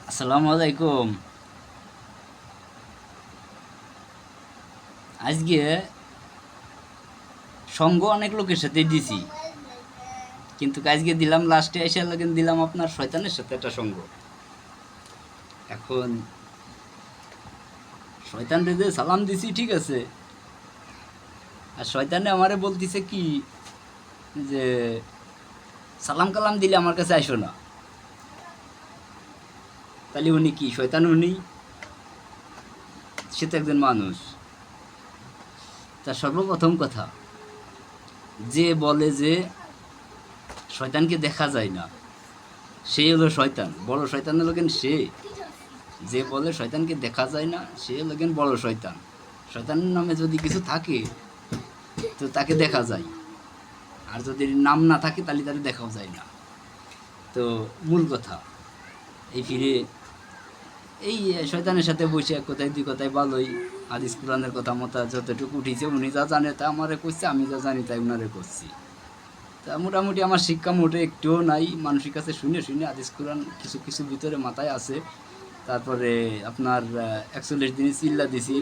আসসালামু আলাইকুম। আজকে সঙ্গ অনেক লোকের সাথে দিছি, কিন্তু আজকে দিলাম লাস্টে এসে লাগেন দিলাম আপনার শয়তানের সাথে একটা সঙ্গ। এখন শয়তান রে সালাম দিছি, ঠিক আছে, আর শয়তানে আমারে বলতিছে কি যে সালাম কালাম দিলে আমার কাছে আইসো না। তাহলে উনি কি শয়তান? উনি সে তো একজন মানুষ। তার সর্বপ্রথম কথা, যে বলে যে শয়তানকে দেখা যায় না, সে হলো শয়তান। বড় শয়তান হলো কেন সে, যে বলে শয়তানকে দেখা যায় না সে হলো কেন বড় শয়তান। শয়তানের নামে যদি কিছু থাকে তো তাকে দেখা যায়, আর যদি নাম না থাকে তাহলে তাকে দেখাও যায় না। তো মূল কথা এই ফিরে এই শয়তানের সাথে বসে এক কথায় দুই কথায় ভালোই হাদিস কোরআনের কথা মতো যতটুকু উঠিছে উনি যা জানে তা আমারে করছে, আমি যা জানি তাই উনারে করছি। তা মোটামুটি আমার শিক্ষা মোটে একটুও নাই, মানুষের কাছে শুনে শুনে হাদিস কোরআন কিছু কিছু ভিতরে মাথায় আছে। তারপরে আপনার 41 দিনই চিল্লা দিছি,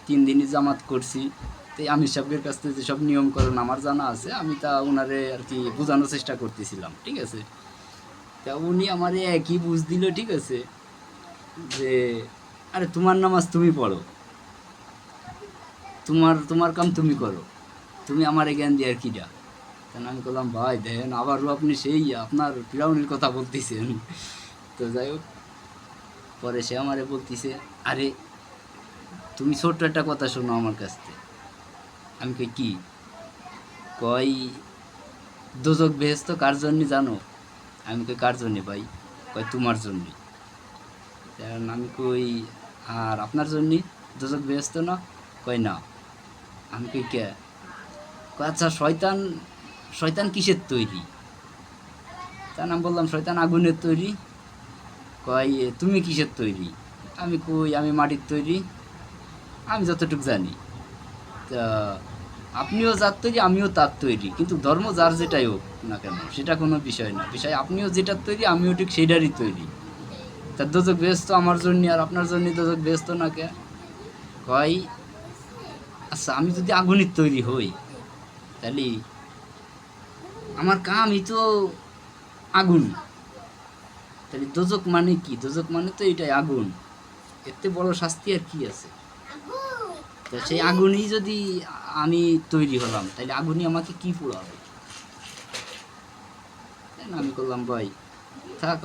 3 দিনই জামাত করছি। তো এই আমির সাহেবের কাছ থেকে যেসব নিয়মকরণ আমার জানা আছে আমি তা ওনারে আর কি বোঝানোর চেষ্টা করতেছিলাম, ঠিক আছে। তা উনি আমারে একই বুঝ দিল, ঠিক আছে, যে আরে তোমার নামাজ তুমি পড়ো, তোমার তোমার কাম তুমি করো, তুমি আমার জ্ঞান দিয়ে আর কিটা। তখন আমি বললাম ভাই দেখেন আবারও আপনি সেই আপনার ফিরাউনের কথা বলতেছেন। তো যাই হোক, পরে সে আমারে বলতেছে আরে তুমি ছোট্ট একটা কথা শোনো আমার কাছ থেকে। আমি কই কি? কয় দোজক বেহেস্ত কার জন্য জানো? আমি কই কার জন্যে ভাই? কয় তোমার জন্যে। কারণ আমি কই আর আপনার জন্যে দোজক বেহেস্ত না? কয় না। আমি কই কে? কয় আচ্ছা শয়তান, শয়তান কিসের তৈরি? তা আমি বললাম শয়তান আগুনের তৈরি। কয় তুমি কিসের তৈরি? আমি কই আমি মাটির তৈরি, আমি যতটুকু জানি। তা আপনিও যার তৈরি আমিও তার তৈরি, কিন্তু ধর্ম যার যেটাই হোক না কেন সেটা কোনো বিষয় না, বিষয় আপনিও যেটার তৈরি আমিও ঠিক সেইটারই তৈরি। তার দোজক ব্যস্ত আমার জন্য আর আপনার জন্য দোজক ব্যস্ত না কে? কয় আচ্ছা আমি যদি আগুনের তৈরি হই তাহলে আমার কামই তো আগুন, তাহলে দোজক মানে কি? দোজক মানে তো এটাই আগুন, এতে বড় শাস্তি আর কি আছে? তো সেই আগুনই যদি আমি তৈরি হলাম তাহলে আগুনই আমাকে কি পোড়াবে? তাই না? আমি করলাম ভাই থাক